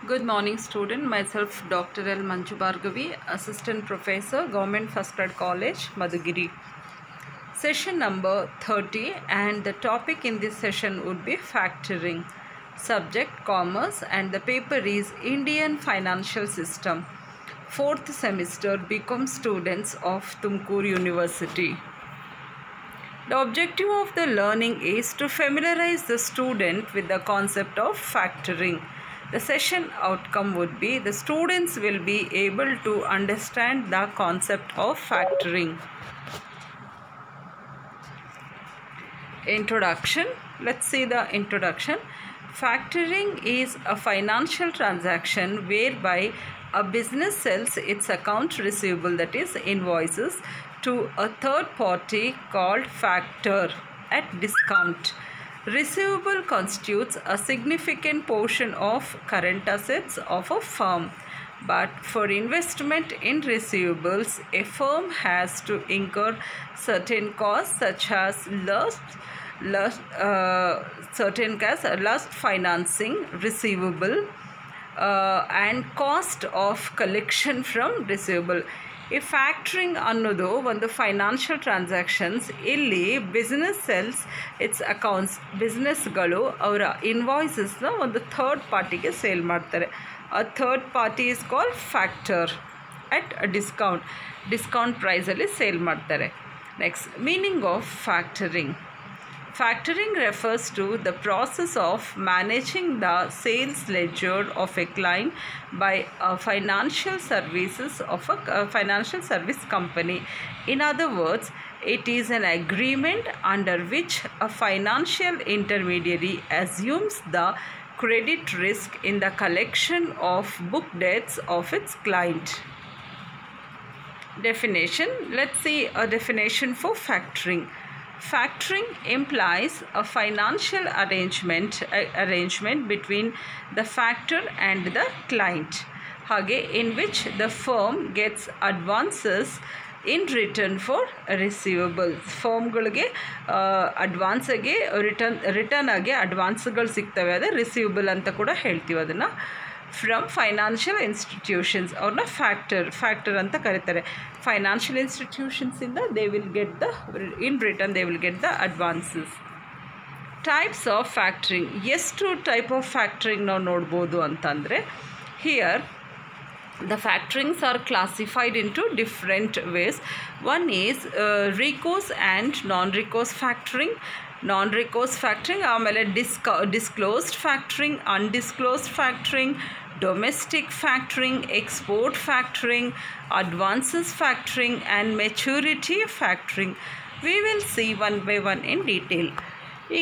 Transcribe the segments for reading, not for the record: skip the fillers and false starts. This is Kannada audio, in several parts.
Good morning, student. Myself, Dr. L. Manju Bhargavi, Assistant Professor, Government First Grade College, Madhugiri. Session number 30, and the topic in this session would be factoring. Subject commerce, and the paper is Indian Financial System. 4th semester BCom students of Tumkur University. The objective of the learning is to familiarize the student with the concept of factoring. The session outcome would be the students will be able to understand the concept of factoring. Introduction. Let's see the introduction. Factoring is a financial transaction whereby a business sells its account receivable, that is invoices, to a third party called factor at discount. Receivable constitutes a significant portion of current assets of a firm, but for investment in receivables, a firm has to incur certain costs such as last financing receivable and cost of collection from receivable. ಈ ಫ್ಯಾಕ್ಟ್ರಿಂಗ್ ಅನ್ನೋದು ಒಂದು ಫೈನಾನ್ಷಿಯಲ್ ಟ್ರಾನ್ಸಾಕ್ಷನ್ಸ್. ಇಲ್ಲಿ ಬಿಸ್ನೆಸ್ ಸೆಲ್ಸ್ ಇಟ್ಸ್ ಅಕೌಂಟ್ಸ್, ಬಿಸ್ನೆಸ್ಗಳು ಅವರ ಇನ್ವಾಯ್ಸಸ್ನ ಒಂದು ಥರ್ಡ್ ಪಾರ್ಟಿಗೆ ಸೇಲ್ ಮಾಡ್ತಾರೆ. A third party is called factor at discount ಪ್ರೈಸಲ್ಲಿ ಸೇಲ್ ಮಾಡ್ತಾರೆ. Next, meaning of factoring. Factoring refers to the process of managing the sales ledger of a client by a financial service company. In other words, it is an agreement under which a financial intermediary assumes the credit risk in the collection of book debts of its client. Definition. Let's see a definition for factoring. Factoring implies a financial arrangement between the factor and the client, in which the firm gets advances in return for receivables. ಫರ್ಮ್ಗಳಿಗೆ ಅಡ್ವಾನ್ಸಾಗಿ ರಿಟರ್ನ್ ಆಗಿ ಅಡ್ವಾನ್ಸ್ಗಳು ಸಿಗ್ತವೆ, ಅದೇ ರಿಸೀವಬಲ್ ಅಂತ ಕೂಡ ಹೇಳ್ತೀವಿ ಅದನ್ನು. ಫ್ರಮ್ ಫೈನಾನ್ಷಿಯಲ್ ಇನ್ಸ್ಟಿಟ್ಯೂಷನ್ಸ್, ಅವ್ರನ್ನ ಫ್ಯಾಕ್ಟರ್ ಅಂತ ಕರೀತಾರೆ. ಫೈನಾನ್ಷಿಯಲ್ ಇನ್ಸ್ಟಿಟ್ಯೂಷನ್ಸಿಂದ in return they will get the advances. Types of factoring. ಎಷ್ಟು ಟೈಪ್ ಆಫ್ ಫ್ಯಾಕ್ಟ್ರಿಂಗ್ ನಾವು ನೋಡ್ಬೋದು ಅಂತಂದರೆ, here the factorings are classified into different ways. One is recourse and non-recourse factoring. Non-recourse factoring, ಆಮೇಲೆ disclosed factoring, undisclosed factoring, domestic factoring, export factoring, advances factoring, and maturity factoring. We will see one by one in detail.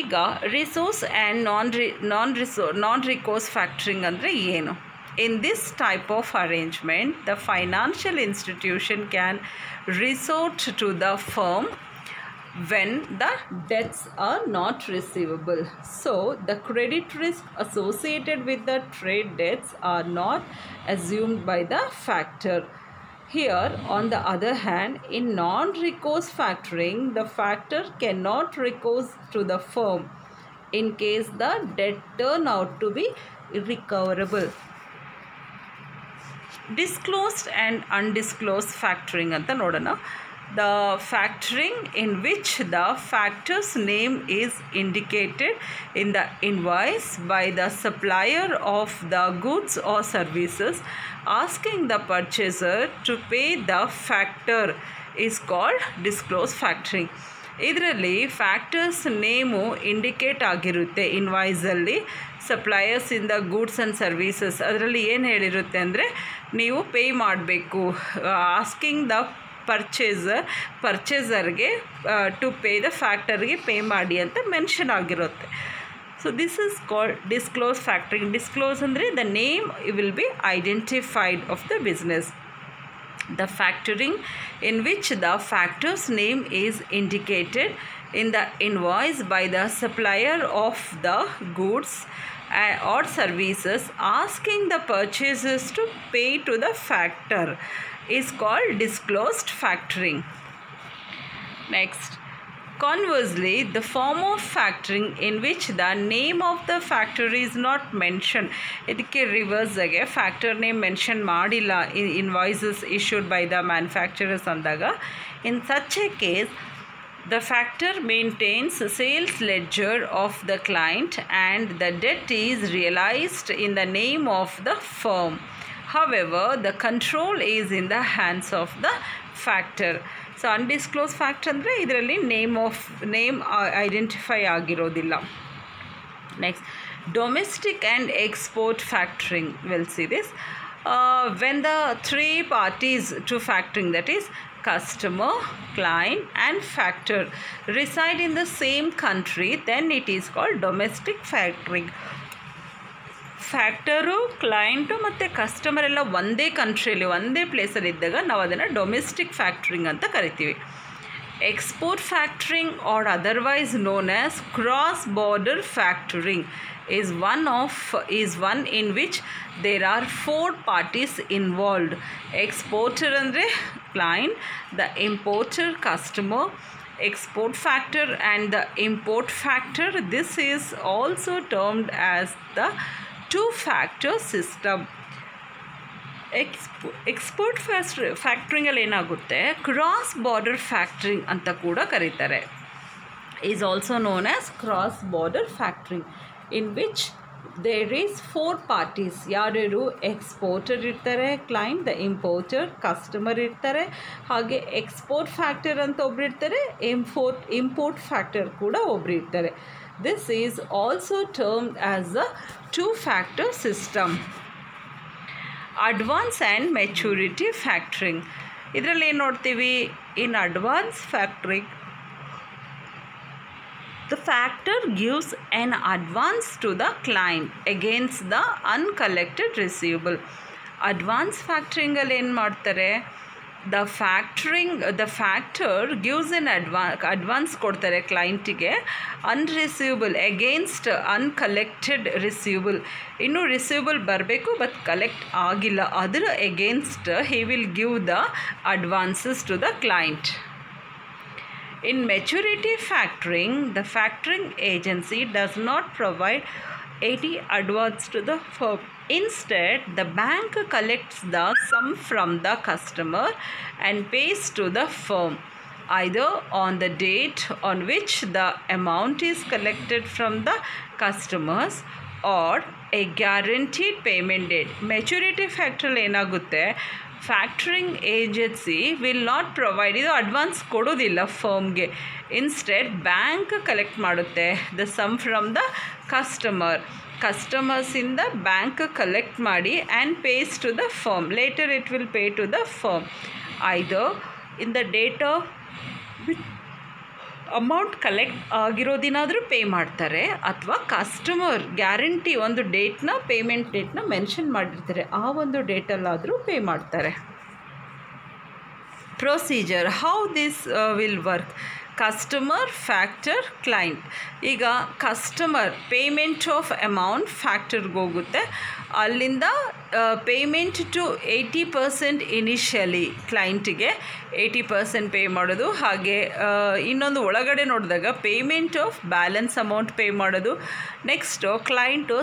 ಈಗ ರಿಸೋರ್ಸ್ ಆ್ಯಂಡ್ non-recourse factoring ಅಂದರೆ ಏನು? In this type of arrangement, the financial institution can resort to the firm when the debts are not receivable. So, the credit risk associated with the trade debts are not assumed by the factor. Here, on the other hand, in non-recourse factoring, the factor cannot recourse to the firm in case the debt turn out to be irrecoverable. Disclosed and undisclosed factoring ಅಂತ ನೋಡೋಣ. The factoring in which the factor's name is indicated in the invoice by the supplier of the goods or services asking the purchaser to pay the factor is called disclosed factoring. ಇದರಲ್ಲಿ ಫ್ಯಾಕ್ಟರ್ಸ್ ನೇಮು ಇಂಡಿಕೇಟ್ ಆಗಿರುತ್ತೆ ಇನ್ವಾಯ್ಸಲ್ಲಿ. Suppliers in the goods and services ಅದರಲ್ಲಿ ಏನು ಹೇಳಿರುತ್ತೆ ಅಂದರೆ, ನೀವು ಪೇ ಮಾಡಬೇಕು, ಆಸ್ಕಿಂಗ್ ದ ಪರ್ಚೇಸರ್ಗೆ ಟು ಪೇ ದ ಫ್ಯಾಕ್ಟರ್ಗೆ ಪೇ ಮಾಡಿ ಅಂತ ಮೆನ್ಷನ್ ಆಗಿರುತ್ತೆ. So this is called disclose factoring. Disclose ಅಂದರೆ the name will be identified of the business. The factoring in which the factor's name is indicated in the invoice by the supplier of the goods or services asking the purchasers to pay to the factor is called disclosed factoring. Next, Conversely, the form of factoring in which the name of the factor is not mentioned, ಇದಕ್ಕೆ ರಿವರ್ಸ್ ಆಗಿ ಫ್ಯಾಕ್ಟರ್ ನೇಮ್ ಮೆನ್ಷನ್ ಮಾಡಿಲ್ಲ invoices issued by the manufacturers ಅಂದಾಗ, in such a case the factor maintains a sales ledger of the client and the debt is realized in the name of the firm. However, the control is in the hands of the factor. So undisclose fact ಅಂದರೆ ಇದರಲ್ಲಿ ನೇಮ್ ಐಡೆಂಟಿಫೈ ಆಗಿರೋದಿಲ್ಲ. Next, domestic and export factoring. Will see this when the 3 parties to factoring, that is customer, client and factor, reside in the same country, then it is called domestic factoring. Factor, client ಮತ್ತು ಕಸ್ಟಮರ್ ಎಲ್ಲ ಒಂದೇ ಕಂಟ್ರಿಯಲ್ಲಿ ಒಂದೇ ಪ್ಲೇಸಲ್ಲಿ ಇದ್ದಾಗ ನಾವು ಅದನ್ನು ಡೊಮೆಸ್ಟಿಕ್ ಫ್ಯಾಕ್ಟ್ರಿಂಗ್ ಅಂತ ಕರಿತೀವಿ. Export factoring or otherwise known as cross border factoring is one in which there are 4 parties involved. Exporter ಅಂದರೆ client, the importer customer, export factor and the import factor. This is also termed as the two-factor system. Export ಫ್ಯಾಕ್ಟ್ರಿಂಗಲ್ಲಿ ಏನಾಗುತ್ತೆ, ಕ್ರಾಸ್ ಬಾರ್ಡರ್ ಫ್ಯಾಕ್ಟ್ರಿಂಗ್ ಅಂತ ಕೂಡ ಕರೀತಾರೆ. Is also known as cross border factoring, in which there is 4 parties. ಯಾರ್ಯಾರು, ಎಕ್ಸ್ಪೋರ್ಟರ್ ಇರ್ತಾರೆ, ಕ್ಲೈಂಟ್, ದ ಇಂಪೋರ್ಟರ್, ಕಸ್ಟಮರ್ ಇರ್ತಾರೆ, ಹಾಗೆ ಎಕ್ಸ್ಪೋರ್ಟ್ ಫ್ಯಾಕ್ಟರ್ ಅಂತ ಒಬ್ರು ಇರ್ತಾರೆ, ಇಂಪೋರ್ಟ್ ಫ್ಯಾಕ್ಟರ್ ಕೂಡ ಒಬ್ರು ಇರ್ತಾರೆ. This is also termed as the two-factor system. Advance and maturity factoring. ಇದರಲ್ಲಿ ಏನು ನೋಡ್ತೀವಿ, in advance factoring the factor gives an advance to the client against the uncollected receivable. Advance factoring ಅಲ್ಲಿ ಏನು ಮಾಡ್ತಾರೆ, the factor gives an advance ಕೊಡ್ತಾರೆ ಕ್ಲೈಂಟಿಗೆ, ಅನ್ರಿಸೀವಬಲ್ ಅಗೇನ್ಸ್ಟ್ ಅನ್ಕಲೆಕ್ಟೆಡ್ ರಿಸೀವಬಲ್. ಇನ್ನೂ ರಿಸೀವಬಲ್ ಬರಬೇಕು ಬಟ್ ಕಲೆಕ್ಟ್ ಆಗಿಲ್ಲ, ಅದರ against he will give the advances to the client. In maturity factoring, the factoring agency does not provide any advance to the firm. Instead, the bank collects the sum from the customer and pays to the firm, either on the date on which the amount is collected from the customers or a guaranteed payment date. Maturity factor ಏನಾಗುತ್ತೆ, factoring agency will not provide, ಇದು ಅಡ್ವಾನ್ಸ್ ಕೊಡೋದಿಲ್ಲ ಫರ್ಮ್ಗೆ. ಇನ್ಸ್ಟೆಡ್ ಬ್ಯಾಂಕ್ ಕಲೆಕ್ಟ್ ಮಾಡುತ್ತೆ ದ ಸಮ್ ಫ್ರಮ್ ದ ಕಸ್ಟಮರ್ಸಿಂದ ಬ್ಯಾಂಕ್ ಕಲೆಕ್ಟ್ ಮಾಡಿ and pays to the firm. Later it will pay to the firm, either in the date of amount collect ಆಗಿರೋದಿನಾದರೂ ಪೇ ಮಾಡ್ತಾರೆ, ಅಥವಾ ಕಸ್ಟಮರ್ ಗ್ಯಾರಂಟಿ ಒಂದು ಡೇಟ್ನ, ಪೇಮೆಂಟ್ ಡೇಟ್ನ ಮೆನ್ಷನ್ ಮಾಡಿರ್ತಾರೆ, ಆ ಒಂದು ಡೇಟಲ್ಲಾದರೂ ಪೇ ಮಾಡ್ತಾರೆ. Procedure, how this will work. Customer, factor, client. ಈಗ ಕಸ್ಟಮರ್ ಪೇಮೆಂಟ್ ಆಫ್ ಅಮೌಂಟ್ ಫ್ಯಾಕ್ಟರ್ಗೆ ಹೋಗುತ್ತೆ, ಅಲ್ಲಿಂದ ಪೇಮೆಂಟ್ ಟು 80% ಇನಿಷಿಯಲಿ ಕ್ಲೈಂಟಿಗೆ 80% ಪೇ ಮಾಡೋದು. ಹಾಗೆ ಇನ್ನೊಂದು ಒಳಗಡೆ ನೋಡಿದಾಗ payment of balance amount pay ಮಾಡೋದು. Next client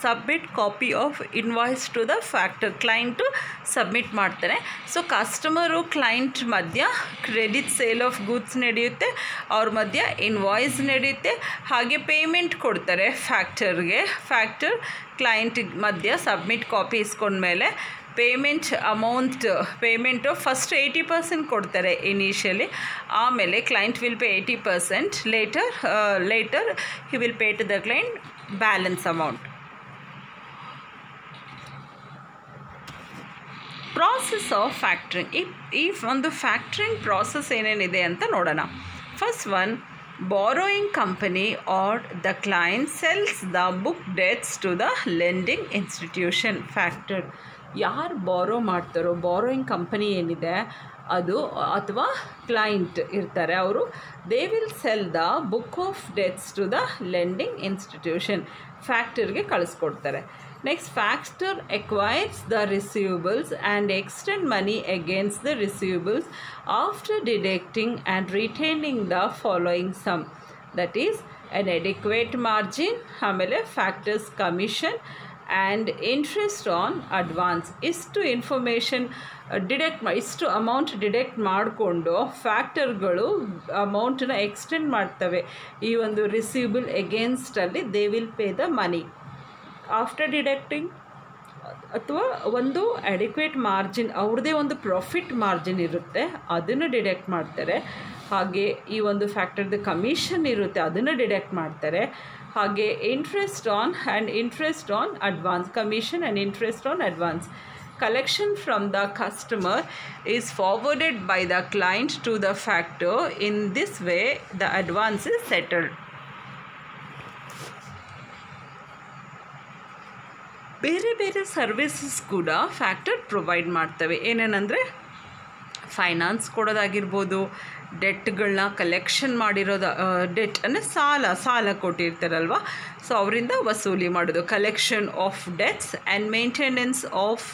submit copy of invoice to the factor, client submit ಮಾಡ್ತಾನೆ. ಸೊ ಕಸ್ಟಮರು ಕ್ಲೈಂಟ್ ಮಧ್ಯ ಕ್ರೆಡಿಟ್ ಸೇಲ್ ಆಫ್ ಗೂಡ್ಸ್ ನಡೆಯುತ್ತೆ, ಅವ್ರ ಮಧ್ಯ ಇನ್ವಾಯ್ಸ್ ನಡೆಯುತ್ತೆ, ಹಾಗೆ ಪೇಮೆಂಟ್ ಕೊಡ್ತಾರೆ ಫ್ಯಾಕ್ಟರ್ಗೆ. ಫ್ಯಾಕ್ಟರ್ ಕ್ಲೈಂಟ್ ಮಧ್ಯ ಸಬ್ಮಿಟ್ ಕಾಪಿ ಇಸ್ಕೊಂಡ್ಮೇಲೆ ಪೇಮೆಂಟು ಫಸ್ಟ್ 80% ಕೊಡ್ತಾರೆ ಇನಿಷಿಯಲಿ, ಆಮೇಲೆ client will pay 80%, later he will pay to the client balance amount. Process of factoring. ಈ ಒಂದು ಫ್ಯಾಕ್ಟ್ರಿಂಗ್ ಪ್ರಾಸೆಸ್ ಏನೇನಿದೆ ಅಂತ ನೋಡೋಣ. First one, borrowing company or the client sells the book debts to the lending institution. Factor, ಯಾರು ಬಾರೋ ಮಾಡ್ತಾರೋ, ಬಾರೋಯಿಂಗ್ ಕಂಪನಿ ಏನಿದೆ ಅದು ಅಥವಾ ಕ್ಲೈಂಟ್ ಇರ್ತಾರೆ, ಅವರು they will sell the book of debts to the lending institution. ಫ್ಯಾಕ್ಟರ್ಗೆ ಕಳಿಸ್ಕೊಡ್ತಾರೆ. Next, factor acquires the receivables and extend money against the receivables after deducting and retaining the following sum, that is an adequate margin, ಆಮೇಲೆ factors commission and interest on advance. ಇಷ್ಟು ಇನ್ಫಾರ್ಮೇಷನ್ ಇಷ್ಟು ಅಮೌಂಟ್ ಡಿಡಕ್ಟ್ ಮಾಡಿಕೊಂಡು ಫ್ಯಾಕ್ಟರ್ಗಳು ಅಮೌಂಟನ್ನ ಎಕ್ಸ್ಟೆಂಡ್ ಮಾಡ್ತವೆ. ಈ ಒಂದು ರಿಸೀವಬಲ್ ಎಗೇನ್ಸ್ಟಲ್ಲಿ they will pay the money after deducting, ಅಥವಾ ಒಂದು ಅಡಿಕ್ವೇಟ್ ಮಾರ್ಜಿನ್, ಅವ್ರದ್ದೇ ಒಂದು ಪ್ರಾಫಿಟ್ ಮಾರ್ಜಿನ್ ಇರುತ್ತೆ, ಅದನ್ನು ಡಿಡಕ್ಟ್ ಮಾಡ್ತಾರೆ. ಹಾಗೆ ಈ ಒಂದು ಫ್ಯಾಕ್ಟರ್ದು ಕಮಿಷನ್ ಇರುತ್ತೆ, ಅದನ್ನು ಡಿಡಕ್ಟ್ ಮಾಡ್ತಾರೆ. ಹಾಗೆ interest on advance, commission and interest on advance. Collection from the customer is forwarded by the client to the factor. In this way, the advance is settled. ಬೇರೆ ಬೇರೆ ಸರ್ವಿಸಸ್ ಕೂಡ ಫ್ಯಾಕ್ಟರ್ ಪ್ರೊವೈಡ್ ಮಾಡ್ತವೆ. ಏನೇನೆಂದರೆ ಫೈನಾನ್ಸ್ ಕೊಡೋದಾಗಿರ್ಬೋದು, ಡೆಟ್ಗಳನ್ನ ಕಲೆಕ್ಷನ್ ಮಾಡಿರೋದು, ಡೆಟ್ ಅಂದರೆ ಸಾಲ ಕೊಟ್ಟಿರ್ತಾರಲ್ವ, ಸೊ ಅವರಿಂದ ವಸೂಲಿ ಮಾಡೋದು, collection of debts and maintenance of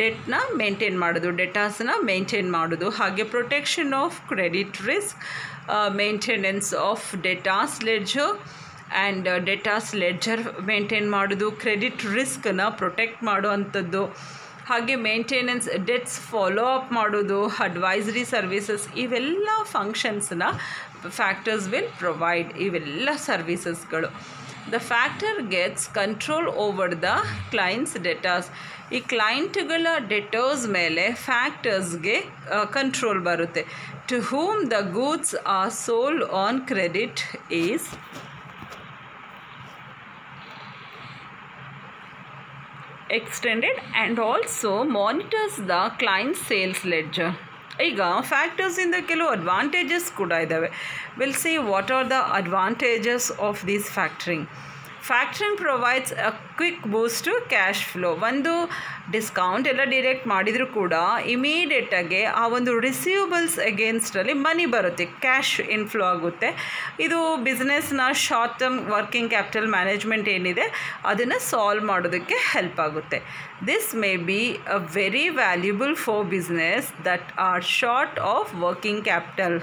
ಡೆಟ್ನ ಮೇಂಟೈನ್ ಮಾಡೋದು, ಡೆಟಾಸ್ನ ಮೇಂಟೈನ್ ಮಾಡೋದು. ಹಾಗೆ protection of credit risk, maintenance of debtors ledger and debtors ledger maintain ಮಾಡೋದು, ಕ್ರೆಡಿಟ್ ರಿಸ್ಕನ್ನು ಪ್ರೊಟೆಕ್ಟ್ ಮಾಡೋ ಅಂಥದ್ದು. ಹಾಗೆ ಮೇಂಟೆನೆನ್ಸ್, ಡೆಟ್ಸ್ ಫಾಲೋ ಅಪ್ ಮಾಡೋದು, ಅಡ್ವೈಸರಿ ಸರ್ವಿಸಸ್, ಇವೆಲ್ಲ ಫಂಕ್ಷನ್ಸ್ನ ಫ್ಯಾಕ್ಟರ್ಸ್ ವಿಲ್ ಪ್ರೊವೈಡ್, ಇವೆಲ್ಲ ಸರ್ವಿಸಸ್ಗಳು. The factor gets control over the clients debtors. ಈ ಕ್ಲೈಂಟ್ಗಳ ಡೆಟರ್ಸ್ ಮೇಲೆ ಫ್ಯಾಕ್ಟರ್ಸ್ಗೆ ಕಂಟ್ರೋಲ್ ಬರುತ್ತೆ. To whom the goods are sold on credit is extended and also monitors the client sales ledger. ಈಗ ಫ್ಯಾಕ್ಟರ್ಸಿಂದ ಕೆಲವು ಅಡ್ವಾಂಟೇಜಸ್ ಕೂಡ ಇದ್ದಾವೆ. Will see what are the advantages of this factoring. Factoring provides a quick boost to cash flow. ಒಂದು ಡಿಸ್ಕೌಂಟ್ ಎಲ್ಲ ಡಿರೆಕ್ಟ್ ಮಾಡಿದರೂ ಕೂಡ ಇಮಿಡಿಯೇಟಾಗಿ ಆ ಒಂದು ರಿಸೀವಬಲ್ಸ್ ಅಗೇನ್ಸ್ಟಲ್ಲಿ ಮನಿ ಬರುತ್ತೆ, ಕ್ಯಾಶ್ ಇನ್ಫ್ಲೋ ಆಗುತ್ತೆ. ಇದು ಬಿಸ್ನೆಸ್ನ short term working capital management ಏನಿದೆ ಅದನ್ನು ಸಾಲ್ವ್ ಮಾಡೋದಕ್ಕೆ ಹೆಲ್ಪ್ ಆಗುತ್ತೆ. This may be a very valuable for business that are short of working capital.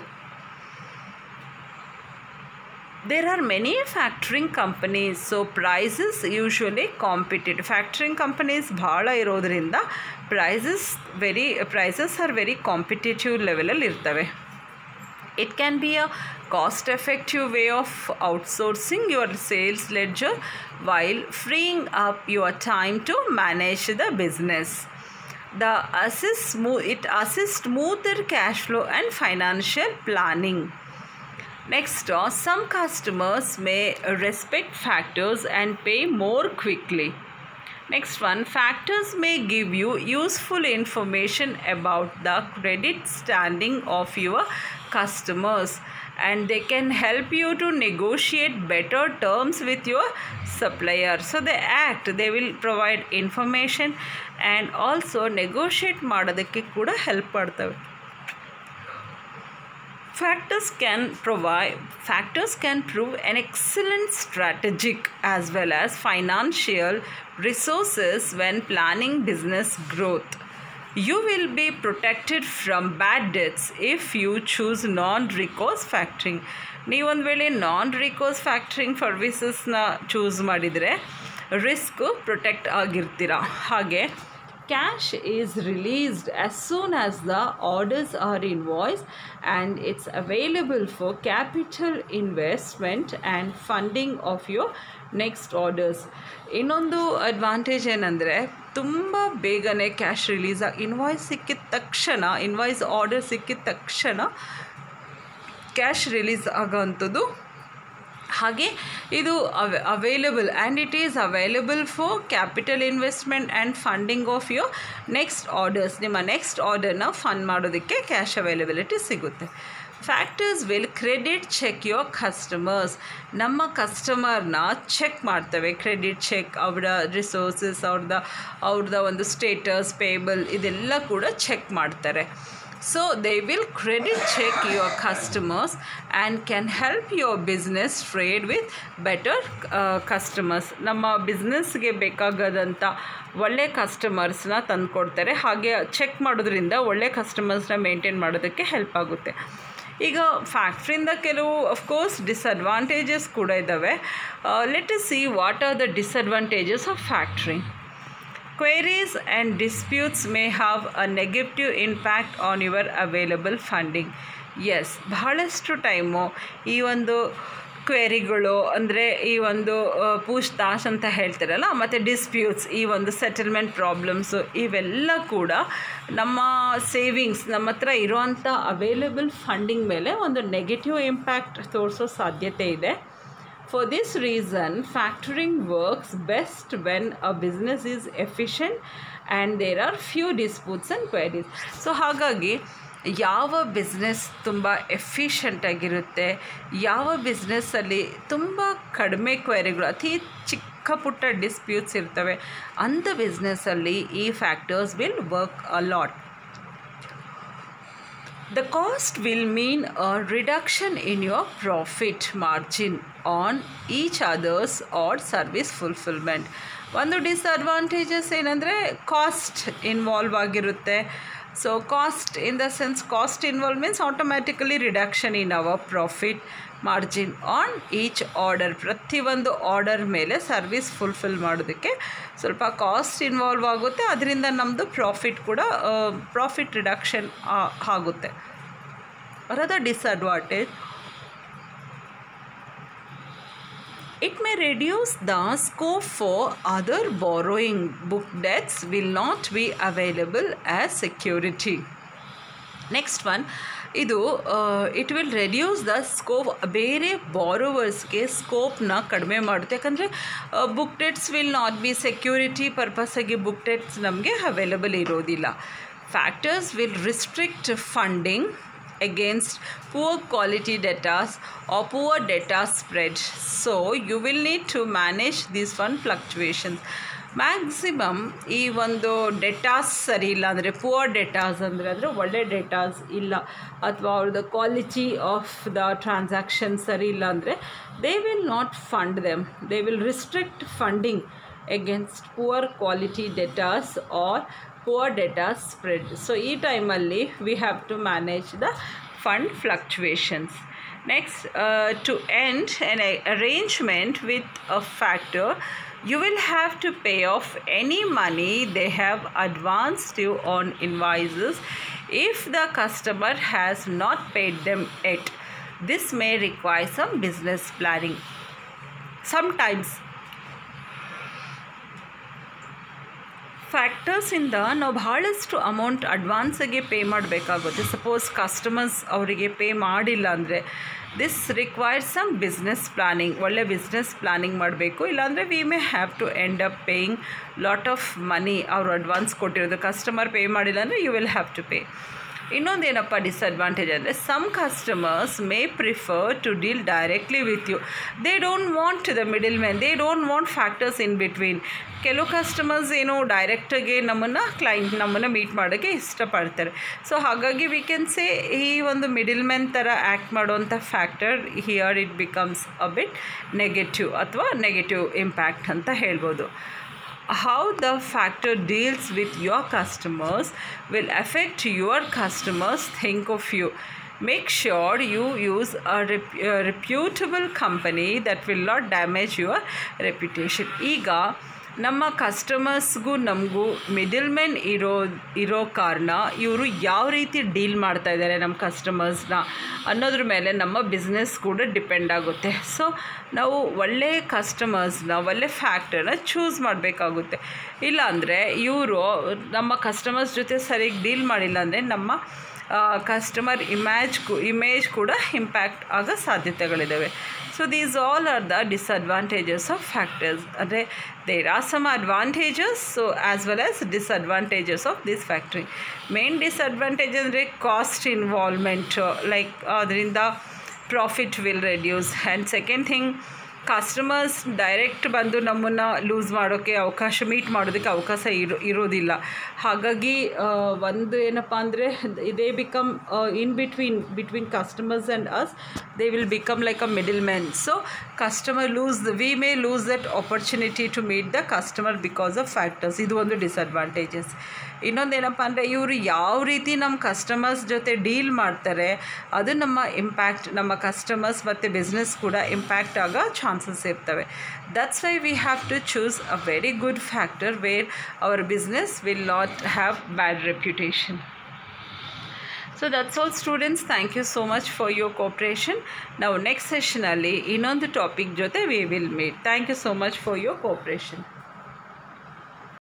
There are many factoring companies, so prices usually competitive. Factoring companies bhala irodrinda prices are very competitive level alli irtave. It can be a cost effective way of outsourcing your sales ledger while freeing up your time to manage the business. It assists smoother cash flow and financial planning. Next, some customers may respect factors and pay more quickly. Next one, factors may give you useful information about the credit standing of your customers, and they can help you to negotiate better terms with your supplier. So they will provide information and also negotiate ಮಾಡೋದಕ್ಕೆ ಕೂಡ ಹೆಲ್ಪ್ ಮಾಡ್ತವೆ. Factors can prove an excellent strategic as well as financial resources when planning business growth. You will be protected from bad debts if you choose non-recourse factoring. ನೀವು ಒಂದು ವೇಳೆ non-recourse factoring ಸರ್ವಿಸಸ್ನ ಚೂಸ್ ಮಾಡಿದರೆ ರಿಸ್ಕ್ ಪ್ರೊಟೆಕ್ಟ್ ಆಗಿರ್ತೀರ. ಹಾಗೆ cash is released as soon as the orders are invoiced and it's available for capital investment and funding of your next orders. ಇನ್ನೊಂದು ಅಡ್ವಾಂಟೇಜ್ ಏನಂದರೆ ತುಂಬ ಬೇಗನೆ ಕ್ಯಾಶ್ ರಿಲೀಸ್ ಇನ್ವಾಯ್ಸ್ ಆರ್ಡರ್ ಸಿಕ್ಕಿದ ತಕ್ಷಣ ಕ್ಯಾಶ್ ರಿಲೀಸ್ ಆಗೋವಂಥದ್ದು. ಹಾಗೆ ಇದು available and it is available for capital investment and funding of your next orders. ನಿಮ್ಮ ನೆಕ್ಸ್ಟ್ ಆರ್ಡರ್ನ ಫಂಡ್ ಮಾಡೋದಕ್ಕೆ ಕ್ಯಾಶ್ ಅವೈಲಬಿಲಿಟಿ ಸಿಗುತ್ತೆ. Factors will credit check your customers. ನಮ್ಮ ಕಸ್ಟಮರ್ನ ಚೆಕ್ ಮಾಡ್ತವೆ, ಕ್ರೆಡಿಟ್ ಚೆಕ್, ಅವರ ರಿಸೋರ್ಸಸ್, ಅವ್ರದ್ದು ಒಂದು ಸ್ಟೇಟಸ್, ಪೇಬಲ್, ಇದೆಲ್ಲ ಕೂಡ ಚೆಕ್ ಮಾಡ್ತಾರೆ. So they will credit check your customers and can help your business trade with better customers. ನಮ್ಮ ಬಿಸ್ನೆಸ್ಗೆ ಬೇಕಾಗದಂಥ ಒಳ್ಳೆ ಕಸ್ಟಮರ್ಸ್ನ ತಂದುಕೊಡ್ತಾರೆ. ಹಾಗೆ ಚೆಕ್ ಮಾಡೋದ್ರಿಂದ ಒಳ್ಳೆ ಕಸ್ಟಮರ್ಸ್ನ ಮೇಂಟೈನ್ ಮಾಡೋದಕ್ಕೆ ಹೆಲ್ಪ್ ಆಗುತ್ತೆ. ಈಗ ಫ್ಯಾಕ್ಟ್ರಿಯಿಂದ ಕೆಲವು ಅಫ್ಕೋರ್ಸ್ ಡಿಸಡ್ವಾಂಟೇಜಸ್ ಕೂಡ ಇದ್ದಾವೆ. Let us see what are the disadvantages of factory. Queries and disputes may have a negative impact on your available funding. Yes, ಬಹಳಷ್ಟು ಟೈಮು ಈ ಒಂದು ಕ್ವೆರಿಗಳು ಅಂದರೆ ಈ ಒಂದು ಪೂಚ್ತಾಶ್ ಅಂತ ಹೇಳ್ತಾರಲ್ಲ, ಮತ್ತು ಡಿಸ್ಪ್ಯೂಟ್ಸ್, ಈ ಒಂದು ಸೆಟಲ್ಮೆಂಟ್ ಪ್ರಾಬ್ಲಮ್ಸು, ಇವೆಲ್ಲ ಕೂಡ ನಮ್ಮ ಸೇವಿಂಗ್ಸ್, ನಮ್ಮ ಹತ್ರ ಇರೋವಂಥ ಅವೈಲೇಬಲ್ ಫಂಡಿಂಗ್ ಮೇಲೆ ಒಂದು ನೆಗೆಟಿವ್ ಇಂಪ್ಯಾಕ್ಟ್ ತೋರಿಸೋ ಸಾಧ್ಯತೆ ಇದೆ. For this reason, factoring works best when a business is efficient and there are few disputes and queries. So ಹಾಗಾಗಿ ಯಾವ ಬಿಸ್ನೆಸ್ ತುಂಬ ಎಫಿಷಿಯೆಂಟಾಗಿರುತ್ತೆ, ಯಾವ ಬಿಸ್ನೆಸ್ಸಲ್ಲಿ ತುಂಬ ಕಡಿಮೆ ಕ್ವೆರಿಗಳು, ಅತಿ ಚಿಕ್ಕ ಪುಟ್ಟ ಡಿಸ್ಪ್ಯೂಟ್ಸ್ ಇರ್ತವೆ, ಅಂಥ ಬಿಸ್ನೆಸ್ಸಲ್ಲಿ ಈ factors will work a lot. The cost will mean a reduction in your profit margin on each other's or service fulfillment. ಒಂದು ಡಿಸ್ಅಡ್ವಾಂಟೇಜಸ್ ಏನಂದರೆ ಕಾಸ್ಟ್ ಇನ್ವಾಲ್ವ್ ಆಗಿರುತ್ತೆ. So cost in the sense cost involve means automatically reduction in our profit margin on each order. ಪ್ರತಿಯೊಂದು ಆರ್ಡರ್ ಮೇಲೆ ಸರ್ವಿಸ್ ಫುಲ್ಫಿಲ್ ಮಾಡೋದಕ್ಕೆ ಸ್ವಲ್ಪ ಕಾಸ್ಟ್ ಇನ್ವಾಲ್ವ್ ಆಗುತ್ತೆ. ಅದರಿಂದ ನಮ್ಮದು ಪ್ರಾಫಿಟ್ ಕೂಡ ಪ್ರಾಫಿಟ್ ರಿಡಕ್ಷನ್ ಆಗುತ್ತೆ. Another disadvantage, it may reduce the scope for other borrowing. Book debts will not be available as security. Next one, ಇದು it will reduce the scope. ಬೇರೆ ಬಾರೋವರ್ಸ್ಗೆ ಸ್ಕೋಪ್ನ ಕಡಿಮೆ ಮಾಡುತ್ತೆ. ಯಾಕಂದರೆ book debts will not be security ಪರ್ಪಸ್ಸಾಗಿ ಬುಕ್ ಡೆಟ್ಸ್ ನಮಗೆ ಅವೈಲಬಲ್ ಇರೋದಿಲ್ಲ. Factors will restrict funding against poor quality debtors or poor debtor spread. So you will need to manage these fund fluctuations. Maximum ಈ ಒಂದು ಡೆಟಾಸ್ ಸರಿ ಇಲ್ಲ ಅಂದರೆ, ಪುವರ್ ಡೆಟಾಸ್ ಅಂದರೆ ಒಳ್ಳೆ ಡೆಟಾಸ್ ಇಲ್ಲ, ಅಥವಾ ಅವ್ರದ್ದು ಕ್ವಾಲಿಟಿ ಆಫ್ ದ ಟ್ರಾನ್ಸಾಕ್ಷನ್ ಸರಿ ಇಲ್ಲ ಅಂದರೆ they will not fund them. They will restrict funding against poor quality debtors or poor data spread. So ಈ ಟೈಮಲ್ಲಿ we have to manage the fund fluctuations. Next, to end an arrangement with a factor, you will have to pay off any money they have advanced you on invoices if the customer has not paid them yet. This may require some business planning. Sometimes ಫ್ಯಾಕ್ಟರ್ಸಿಂದ ನಾವು ಭಾಳಷ್ಟು ಅಮೌಂಟ್ ಅಡ್ವಾನ್ಸಾಗೆ ಪೇ ಮಾಡಬೇಕಾಗುತ್ತೆ. ಸಪೋಸ್ ಕಸ್ಟಮರ್ಸ್ ಅವರಿಗೆ ಪೇ ಮಾಡಿಲ್ಲ ಅಂದರೆ this requires some business planning. ಒಳ್ಳೆ ಬಿಸ್ನೆಸ್ ಪ್ಲಾನಿಂಗ್ ಮಾಡಬೇಕು. ಇಲ್ಲಾಂದರೆ we may have to end up paying lot of money. ಅವರು ಅಡ್ವಾನ್ಸ್ ಕೊಟ್ಟಿರೋದು ಕಸ್ಟಮರ್ ಪೇ ಮಾಡಿಲ್ಲ ಅಂದರೆ you will have to pay. ಇನ್ನೊಂದೇನಪ್ಪ ಡಿಸ್ಅಡ್ವಾಂಟೇಜ್ ಅಂದರೆ some customers may prefer to deal directly with you. They don't want the middle man, they don't want factors in between. ಕೆಲವು ಕಸ್ಟಮರ್ಸ್ ಏನು ಡೈರೆಕ್ಟಾಗಿ ನಮ್ಮನ್ನು ಮೀಟ್ ಮಾಡೋಕ್ಕೆ ಇಷ್ಟಪಡ್ತಾರೆ. ಸೊ ಹಾಗಾಗಿ ವಿ ಕ್ಯಾನ್ ಸೇ ಈ ಒಂದು ಮಿಡಲ್ ಮ್ಯಾನ್ ಥರ ಆ್ಯಕ್ಟ್ ಮಾಡುವಂಥ factor here it becomes a bit negative ಅಥವಾ ನೆಗೆಟಿವ್ ಇಂಪ್ಯಾಕ್ಟ್ ಅಂತ ಹೇಳ್ಬೋದು. How the factor deals with your customers will affect your customers think of you. Make sure you use a reputable company that will not damage your reputation. ಈಗ ನಮ್ಮ ಕಸ್ಟಮರ್ಸ್ಗೂ ನಮಗೂ ಮಿಡಲ್ ಮ್ಯಾನ್ ಇರೋ ಕಾರಣ ಇವರು ಯಾವ ರೀತಿ ಡೀಲ್ ಮಾಡ್ತಾ ಇದ್ದಾರೆ ನಮ್ಮ ಕಸ್ಟಮರ್ಸ್ನ ಅನ್ನೋದ್ರ ಮೇಲೆ ನಮ್ಮ ಬಿಸ್ನೆಸ್ ಕೂಡ ಡಿಪೆಂಡ್ ಆಗುತ್ತೆ. ಸೊ ನಾವು ಒಳ್ಳೆಯ ಕಸ್ಟಮರ್ಸ್ನ, ಒಳ್ಳೆ ಫ್ಯಾಕ್ಟರ್ನ ಚೂಸ್ ಮಾಡಬೇಕಾಗುತ್ತೆ. ಇಲ್ಲಾಂದರೆ ಇವರು ನಮ್ಮ ಕಸ್ಟಮರ್ಸ್ ಜೊತೆ ಸರಿಯಾಗಿ ಡೀಲ್ ಮಾಡಿಲ್ಲ ಅಂದರೆ ನಮ್ಮ ಕಸ್ಟಮರ್ ಇಮೇಜ್ ಕೂಡ ಇಂಪ್ಯಾಕ್ಟ್ ಆಗೋ ಸಾಧ್ಯತೆಗಳಿದ್ದಾವೆ. So these all are the disadvantages of factors. There are some advantages so as well as disadvantages of this factoring. Main disadvantage is cost involvement, like adrinda profit will reduce, and second thing customers direct ಬಂದು ನಮ್ಮನ್ನು ಲೂಸ್ ಮಾಡೋಕ್ಕೆ ಮೀಟ್ ಮಾಡೋದಕ್ಕೆ ಅವಕಾಶ ಇರೋದಿಲ್ಲ. ಹಾಗಾಗಿ ಒಂದು ಏನಪ್ಪ ಅಂದರೆ they become in between customers and us, they will become like a middle man. So we may lose that opportunity to meet the customer because of factors. ಇದು ಒಂದು ಡಿಸಡ್ವಾಂಟೇಜಸ್. ಇನ್ನೊಂದೇನಪ್ಪ ಅಂದರೆ ಇವರು ಯಾವ ರೀತಿ ನಮ್ಮ ಕಸ್ಟಮರ್ಸ್ ಜೊತೆ ಡೀಲ್ ಮಾಡ್ತಾರೆ ಅದು ನಮ್ಮ ಕಸ್ಟಮರ್ಸ್ ಮತ್ತು ಬಿಸ್ನೆಸ್ ಕೂಡ ಇಂಪ್ಯಾಕ್ಟ್ ಆಗೋ ಚಾನ್ಸಸ್ ಇರ್ತವೆ. That's why we have to choose a very good factor where our business will not have bad reputation. So that's all students. Thank you so much for your cooperation. Now next session alli ಇನ್ನೊಂದು ಟಾಪಿಕ್ ಜೊತೆ we will meet. Thank you so much for your cooperation.